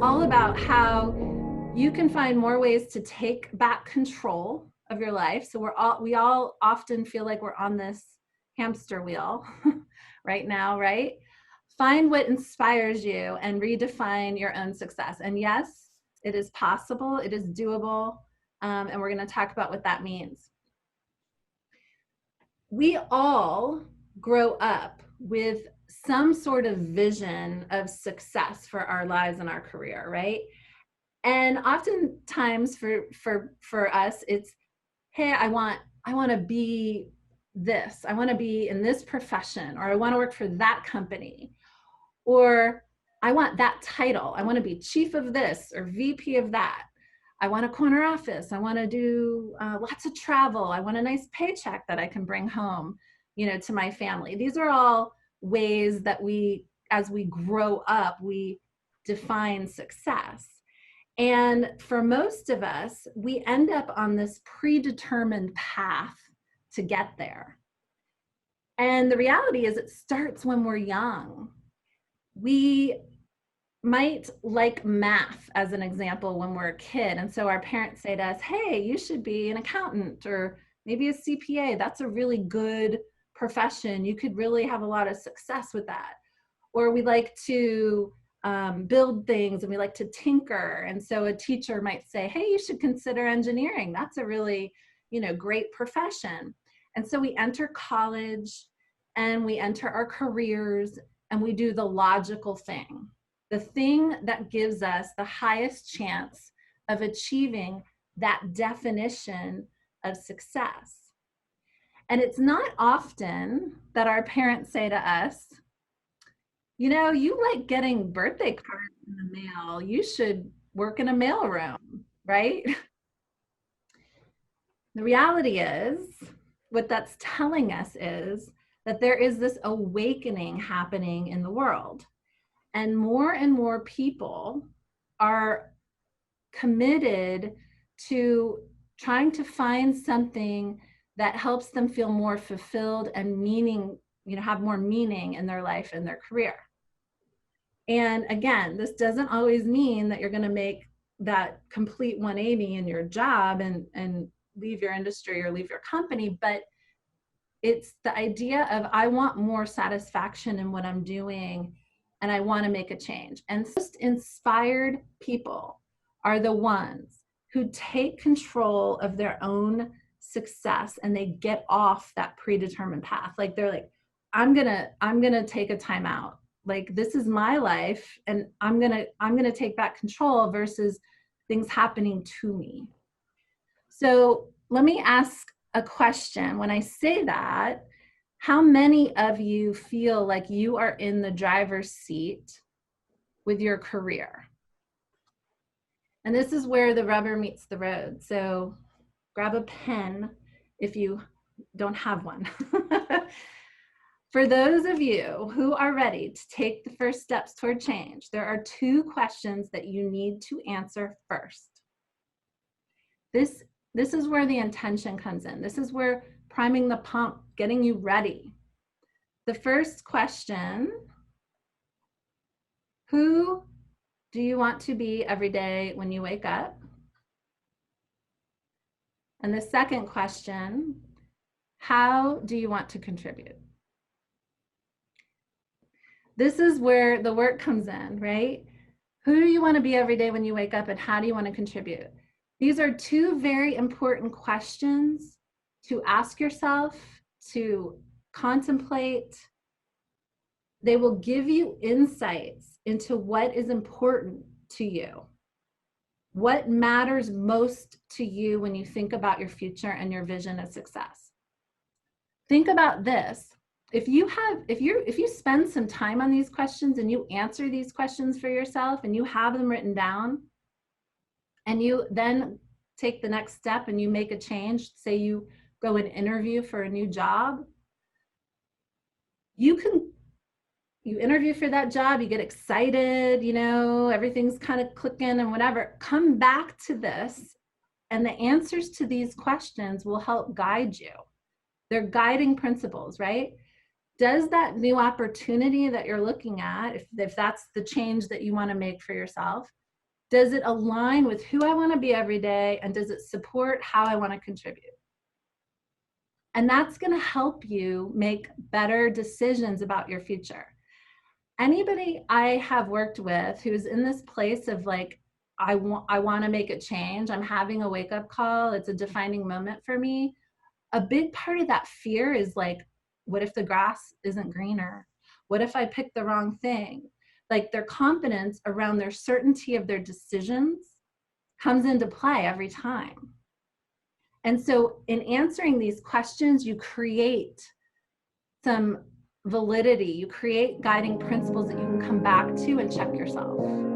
all about how you can find more ways to take back control of your life. So we all often feel like we're on this hamster wheel right now, right? Find what inspires you and redefine your own success. And yes, it is possible, it is doable, and we're going to talk about what that means. We all grow up with some sort of vision of success for our lives and our career, right? And oftentimes for us, it's, hey, I want to be this. I want to be in this profession, or I want to work for that company, or I want that title. I want to be chief of this or VP of that. I want a corner office. I want to do lots of travel. I want a nice paycheck that I can bring home, to my family. These are all ways that as we grow up, we define success. And for most of us, we end up on this predetermined path to get there. And the reality is, it starts when we're young. We might like math, as an example, when we're a kid. And so our parents say to us, hey, you should be an accountant or maybe a CPA. That's a really good profession. You could really have a lot of success with that. Or we like to build things and we like to tinker. And so a teacher might say, hey, you should consider engineering. That's a really, great profession. And so we enter college and we enter our careers and we do the logical thing, the thing that gives us the highest chance of achieving that definition of success. And it's not often that our parents say to us, you like getting birthday cards in the mail. You should work in a mailroom, right? The reality is, what that's telling us is that there is this awakening happening in the world. And more people are committed to trying to find something that helps them feel more fulfilled and meaning, have more meaning in their life and their career. And again, this doesn't always mean that you're going to make that complete 180 in your job and leave your industry or leave your company, but it's the idea of, I want more satisfaction in what I'm doing and I want to make a change. And most inspired people are the ones who take control of their own success and they get off that predetermined path. Like they're like, I'm gonna take a time out. Like, this is my life and I'm gonna take back control versus things happening to me. So let me ask a question. When I say that, how many of you feel like you are in the driver's seat with your career? And this is where the rubber meets the road. So grab a pen if you don't have one. For those of you who are ready to take the first steps toward change, there are 2 questions that you need to answer first. This is where the intention comes in. This is where priming the pump, getting you ready. The first question, who do you want to be every day when you wake up? And the second question, how do you want to contribute? This is where the work comes in, right? Who do you want to be every day when you wake up, and how do you want to contribute? These are 2 very important questions to ask yourself, to contemplate. They will give you insights into what is important to you. What matters most to you when you think about your future and your vision of success? Think about this. If you spend some time on these questions and you answer these questions for yourself and you have them written down, and you then take the next step and you make a change, say you go and interview for a new job, you interview for that job, you get excited, everything's kind of clicking and whatever. Come back to this, and the answers to these questions will help guide you. They're guiding principles, right? Does that new opportunity that you're looking at, if that's the change that you want to make for yourself, Does it align with who I want to be every day? And does it support how I want to contribute? And that's going to help you make better decisions about your future. Anybody I have worked with who's in this place of like, I want to make a change, I'm having a wake up call, it's a defining moment for me, a big part of that fear is like, what if the grass isn't greener? What if I pick the wrong thing? Like their confidence around their certainty of their decisions comes into play every time. And so in answering these questions, you create some validity, you create guiding principles that you can come back to and check yourself.